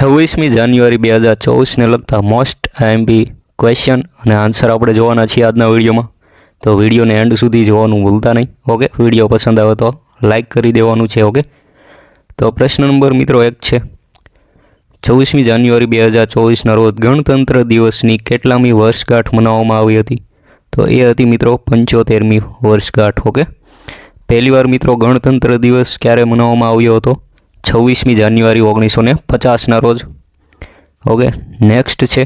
26મી જાન્યુઆરી 2024ને લગતા most IMP question અને answer આપણે જોવાના છીએ આજના વિડીયોમાં. તો વિડીયોને એન્ડ સુધી જોવાનું ભૂલતા નહીં. ઓકે, વિડીયો પસંદ આવે તો લાઇક કરી દેવાનું છે. ઓકે, તો પ્રશ્ન નંબર મિત્રો 1 છે, 26મી જાન્યુઆરી 2024ના રોજ ગણતંત્ર દિવસની કેટલામી વર્ષગાંઠ મનાવવામાં આવી હતી? તો એ હતી મિત્રો 75મી વર્ષગાંઠ. ઓકે, પહેલીવાર મિત્રો ગણતંત્ર દિવસ ક્યારે મનાવવામાં આવ્યો હતો? 26મી જાન્યુઆરી 1950ના રોજ. ઓકે, નેક્સ્ટ છે,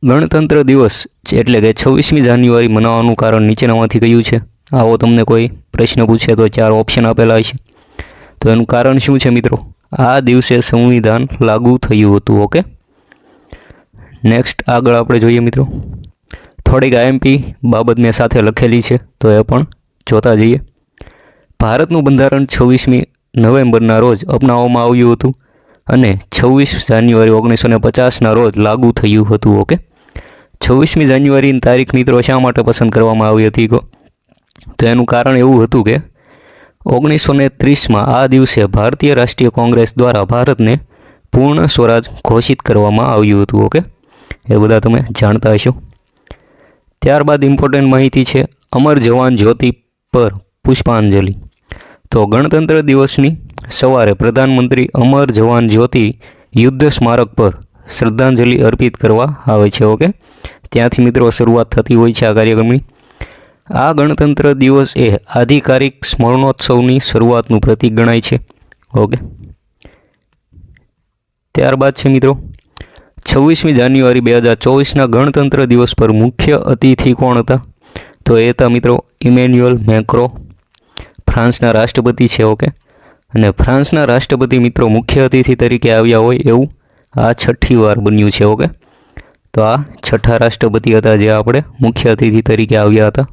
ગણતંત્ર દિવસ એટલે કે 26મી જાન્યુઆરી મનાવવાનું કારણ નીચેનામાંથી કયું છે? આવો તમને કોઈ પ્રશ્ન પૂછે તો 4 ઓપ્શન આપેલા છે. તો એનું કારણ શું છે મિત્રો? આ દિવસે સંવિધાન લાગુ થયું હતું. ઓકે, નેક્સ્ટ આગળ આપણે જોઈએ મિત્રો. થોડીક આઈએમપી બાબત મેં સાથે લખેલી છે તો એ પણ જોતા જઈએ. ભારતનું બંધારણ 26મી નવેમ્બરના રોજ અપનાવવામાં આવ્યું હતું અને 26 જાન્યુઆરી 1950ના રોજ લાગુ થયું હતું. ઓકે, 26મી જાન્યુઆરીની તારીખ મિત્રો શા માટે પસંદ કરવામાં આવી હતી? તો એનું કારણ એવું હતું કે 1930માં આ દિવસે ભારતીય રાષ્ટ્રીય કોંગ્રેસ દ્વારા ભારતને પૂર્ણ સ્વરાજ ઘોષિત કરવામાં આવ્યું હતું. ઓકે, એ બધા તમે જાણતા હશો. ત્યારબાદ ઇમ્પોર્ટન્ટ માહિતી છે, અમર જવાન જ્યોતિ પર પુષ્પાંજલિ. તો ગણતંત્ર દિવસની સવારે પ્રધાનમંત્રી અમર જવાન જ્યોતિ યુદ્ધ સ્મારક પર શ્રદ્ધાંજલિ અર્પિત કરવા આવે છે. ઓકે, ત્યાંથી મિત્રો શરૂઆત થતી હોય છે આ કાર્યક્રમની. આ ગણતંત્ર દિવસ એ આધિકારિક સ્મરણોત્સવની શરૂઆતનું પ્રતીક ગણાય છે. ઓકે, ત્યારબાદ છે મિત્રો 26મી જાન્યુઆરી 2024ના ગણતંત્ર દિવસ પર મુખ્ય અતિથિ કોણ હતા? તો એ હતા મિત્રો ઇમેન્યુઅલ મેક્રો, ફ્રાન્સના રાષ્ટ્રપતિ છે. ઓકે, અને ફ્રાન્સના રાષ્ટ્રપતિ મિત્રો મુખ્ય અતિથિ તરીકે આવ્યા હોય એવું આ 6ઠી વાર બન્યું છે. ઓકે, તો આ 6ઠા રાષ્ટ્રપતિ હતા જે આપણે મુખ્ય અતિથિ તરીકે આવ્યા હતા.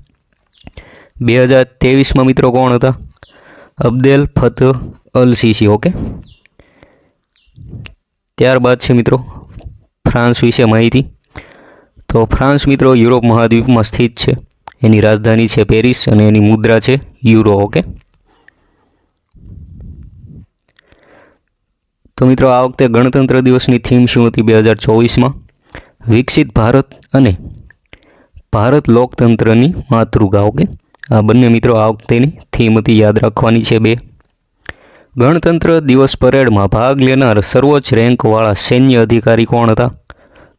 2023માં મિત્રો કોણ હતા? અબ્દેલ ફતહ અલ સીસી. ઓકે, ત્યારબાદ છે મિત્રો ફ્રાન્સ વિશે માહિતી. તો ફ્રાન્સ મિત્રો યુરોપ મહાદ્વીપમાં સ્થિત છે. એની રાજધાની છે પેરિસ અને એની મુદ્રા છે યુરો. ઓકે, તો મિત્રો આ વખતે ગણતંત્ર દિવસની થીમ શું હતી 2024માં? વિકસિત ભારત અને ભારત લોકતંત્રની માતૃકા. ઓકે, આ બંને મિત્રો આ વખતેની થીમ હતી, યાદ રાખવાની છે 2. ગણતંત્ર દિવસ પરેડમાં ભાગ લેનાર સર્વોચ્ચ રેન્કવાળા સૈન્ય અધિકારી કોણ હતા?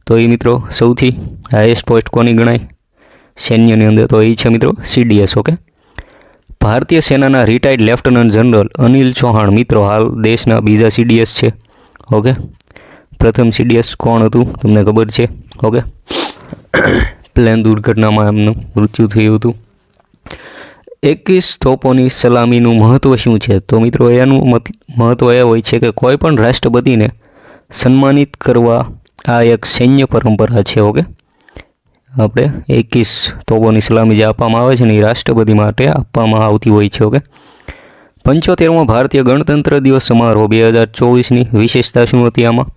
તો એ મિત્રો સૌથી હાઈએસ્ટ પોસ્ટ કોની ગણાય સૈન્યની અંદર? તો એ છે મિત્રો CDS. ઓકે, ભારતીય સેનાના retired lieutenant general Anil Chauhan મિત્રો હાલ દેશના બીજા CDS છે. ઓકે, પ્રથમ CDS કોણ હતું તમને ખબર છે? ઓકે, પ્લેન દુર્ઘટનામાં એમનું મૃત્યુ થયું હતું. 21 તોપોની સલામીનું મહત્ત્વ શું છે? તો મિત્રો એનું મહત્ત્વ એ હોય છે કે કોઈ પણ રાષ્ટ્રપતિને સન્માનિત કરવા આ એક સૈન્ય પરંપરા છે. ઓકે, આપણે 21 તોપોની સલામી જે આપવામાં આવે છે ને એ રાષ્ટ્રપતિ માટે આપવામાં આવતી હોય છે. ઓકે, 75મો ભારતીય ગણતંત્ર દિવસ સમારોહ 2024ની વિશેષતા શું હતી આમાં?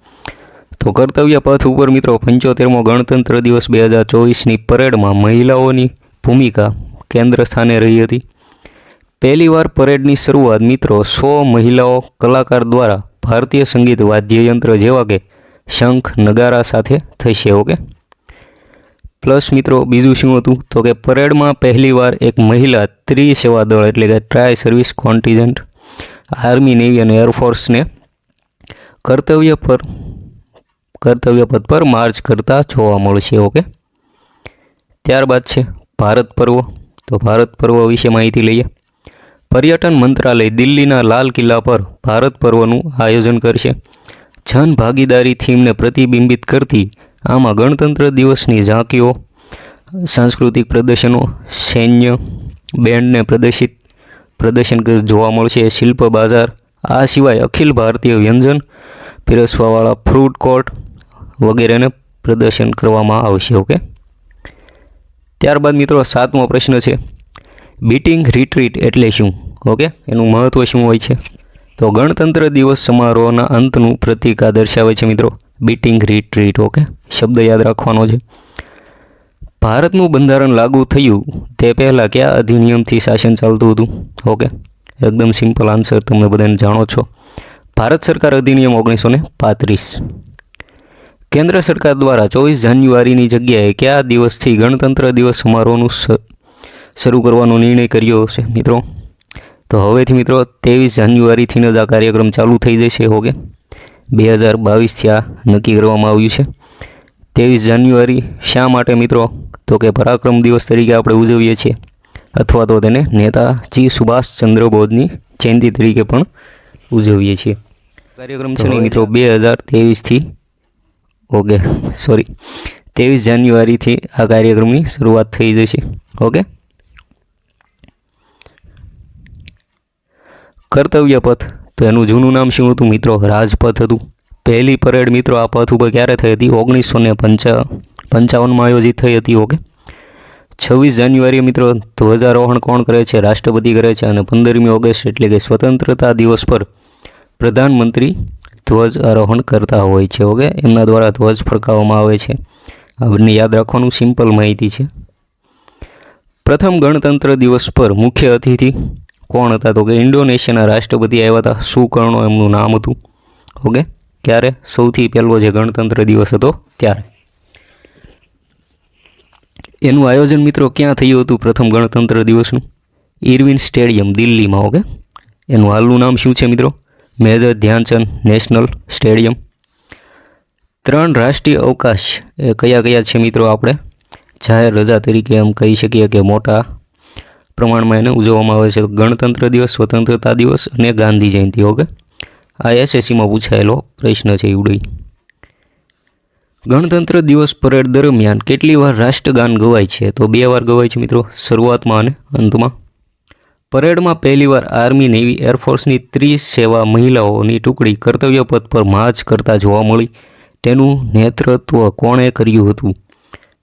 તો કર્તવ્ય પથ ઉપર મિત્રો 75મો ગણતંત્ર દિવસ 2024ની પરેડમાં મહિલાઓની ભૂમિકા કેન્દ્ર સ્થાને રહી હતી. પહેલીવાર પરેડની શરૂઆત મિત્રો 100 મહિલાઓ કલાકાર દ્વારા ભારતીય સંગીત વાદ્યયંત્ર જેવા કે શંખ નગારા સાથે થશે. ઓકે, પ્લસ મિત્રો બીજું શું હતું? તો કે પરેડમાં પહેલીવાર એક મહિલા ત્રિસેવા દળ એટલે કે ટ્રાય સર્વિસ કોન્ટિજન્ટ આર્મી, નેવી અને એરફોર્સને કર્તવ્ય પથ પર માર્ચ કરતા જોવા મળશે. ઓકે, ત્યારબાદ છે ભારત પર્વ. તો ભારત પર્વ વિશે માહિતી લઈએ. પર્યટન મંત્રાલય દિલ્હીના લાલ કિલ્લા પર ભારત પર્વનું આયોજન કરશે. જન ભાગીદારી થીમને પ્રતિબિંબિત કરતી આમાં ગણતંત્ર દિવસની ઝાંકીઓ, સાંસ્કૃતિક પ્રદર્શનો, સૈન્ય બેન્ડને પ્રદર્શન જોવા મળશે, શિલ્પ બજાર, આ સિવાય અખિલ ભારતીય વ્યંજન પીરસવાવાળા ફૂડ કોર્ટ વગેરેને પ્રદર્શન કરવામાં આવશે. ઓકે, ત્યારબાદ મિત્રો 7મો પ્રશ્ન છે, બીટિંગ રિટ્રીટ એટલે શું? ઓકે, એનું મહત્ત્વ શું હોય છે? તો ગણતંત્ર દિવસ સમારોહના અંતનું પ્રતીક આ દર્શાવે છે મિત્રો બીટિંગ રિટ્રીટ. ઓકે, શબ્દ યાદ રાખવાનો છે. ભારતનું બંધારણ લાગુ થયું તે પહેલાં કયા અધિનિયમથી શાસન ચાલતું હતું? ઓકે, એકદમ સિમ્પલ આન્સર તમે બધાને જાણો છો. ભારત સરકાર અધિનિયમ 1935. કેન્દ્ર સરકાર દ્વારા 24 જાન્યુઆરીની જગ્યાએ કયા દિવસથી ગણતંત્ર દિવસ સમારોહનું શરૂ કરવાનો નિર્ણય કર્યો છે મિત્રો? તો હવેથી મિત્રો 23 જાન્યુઆરીથી જ આ કાર્યક્રમ ચાલુ થઈ જશે. ઓકે, 2022થી આ નક્કી કરવામાં આવ્યું છે. 23 જાન્યુઆરી શા માટે મિત્રો? તો કે પરાક્રમ દિવસ તરીકે આપણે ઉજવીએ છીએ, અથવા તો તેને નેતાજી સુભાષચંદ્ર બોઝની જયંતિ તરીકે પણ ઉજવીએ છીએ. કાર્યક્રમ છે ને મિત્રો 2023થી 23 જાન્યુઆરીથી આ કાર્યક્રમની શરૂઆત થઈ જશે. ઓકે, કર્તવ્ય પથ, તો એનું જૂનું નામ શું હતું મિત્રો? રાજપથ હતું. પહેલી પરેડ મિત્રો આ પથ ઉપર ક્યારે થઈ હતી? 1955માં આયોજિત થઈ હતી. ઓકે, 26 જાન્યુઆરી મિત્રો ધ્વજારોહણ કોણ કરે છે? રાષ્ટ્રપતિ કરે છે. અને 15મી ઓગસ્ટ એટલે કે સ્વતંત્રતા દિવસ પર પ્રધાનમંત્રી ધ્વજ આરોહણ કરતા હોય છે. ઓકે, એમના દ્વારા ધ્વજ ફરકાવવામાં આવે છે. આ બંને યાદ રાખવાનું, સિમ્પલ માહિતી છે. પ્રથમ ગણતંત્ર દિવસ પર મુખ્ય અતિથિ કોણ હતા? તો કે ઇન્ડોનેશિયાના રાષ્ટ્રપતિ આવ્યા હતા. સુકર્ણો એમનું નામ હતું. ઓકે, ક્યારે? સૌથી પહેલો જે ગણતંત્ર દિવસ હતો ત્યારે. એનું આયોજન મિત્રો ક્યાં થયું હતું પ્રથમ ગણતંત્ર દિવસનું? ઇરવિન સ્ટેડિયમ દિલ્હીમાં. ઓકે, એનું હાલનું નામ શું છે મિત્રો? Major Dhyan Chand national stadium. 3 રાષ્ટ્રીય અવકાશ એ કયા કયા છે મિત્રો? આપણે જાહેર રજા તરીકે એમ કહી શકીએ કે મોટા પ્રમાણમાં એને ઉજવવામાં આવે છે. ગણતંત્ર દિવસ, સ્વતંત્રતા દિવસ અને ગાંધી જયંતિ. ઓકે, આ એસએસસીમાં પૂછાયેલો પ્રશ્ન છે એવડું. ગણતંત્ર દિવસ પરેડ દરમિયાન કેટલી વાર રાષ્ટ્રગાન ગવાય છે? તો 2 વાર ગવાય છે મિત્રો, શરૂઆતમાં અને અંતમાં. પરેડમાં પહેલીવાર આર્મી, નેવી, એરફોર્સની 30 સેવા મહિલાઓની ટુકડી કર્તવ્ય પથ પર માર્ચ કરતા જોવા મળી. તેનું નેતૃત્વ કોણે કર્યું હતું?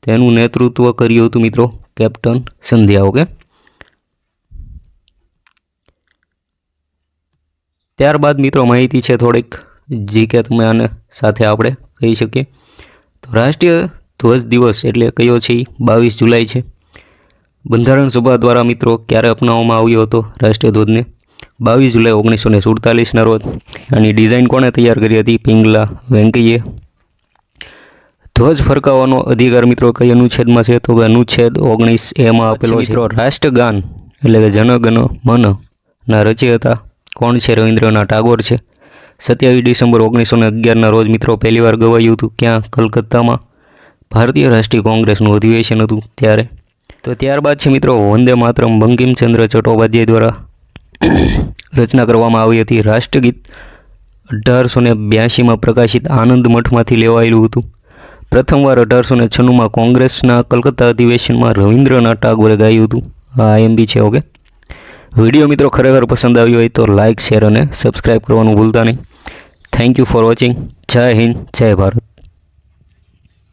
તેનું નેતૃત્વ કર્યું હતું મિત્રો કેપ્ટન સંધ્યા. ઓકે, ત્યારબાદ મિત્રો માહિતી છે થોડીક જીકે તમે આને સાથે આપણે કહી શકીએ. તો રાષ્ટ્રીય ધ્વજ દિવસ એટલે કયો છે? 22 જુલાઈ છે. બંધારણ સભા દ્વારા મિત્રો ક્યારે અપનાવવામાં આવ્યો હતો રાષ્ટ્રીય ધ્વજને? 22 જુલાઈ 1947ના રોજ. આની ડિઝાઇન કોણે તૈયાર કરી હતી? પિંગલા વેંકૈયે. ધ્વજ ફરકાવવાનો અધિકાર મિત્રો કઈ અનુચ્છેદમાં છે? તો કે અનુચ્છેદ 19A આપેલો છે. મિત્રો રાષ્ટ્રગાન એટલે કે જન ગણ મન ના રચયિતા કોણ છે? રવિન્દ્રનાથ ટાગોર છે. 27 ડિસેમ્બર 1911ના રોજ મિત્રો પહેલીવાર ગવાયું હતું. ક્યાં? કલકત્તામાં. ભારતીય રાષ્ટ્રીય કોંગ્રેસનું અધિવેશન હતું ત્યારે. તો ત્યારબાદ છે મિત્રો વંદે માતરમ બંકિમચંદ્ર ચટ્ટોપાધ્યાય દ્વારા રચના કરવામાં આવી હતી. રાષ્ટ્રગીત 1882માં પ્રકાશિત આનંદ મઠમાંથી લેવાયેલું હતું. પ્રથમવાર 1896માં કોંગ્રેસના કલકત્તા અધિવેશનમાં રવિન્દ્રનાથ ટાગોરે ગાયું હતું. આ IMP છે. ઓકે, વિડીયો મિત્રો ખરેખર પસંદ આવ્યો હોય તો લાઇક, શેર અને સબસ્ક્રાઈબ કરવાનું ભૂલતા નહીં. Thank you for watching. જય હિન્દ, જય ભારત.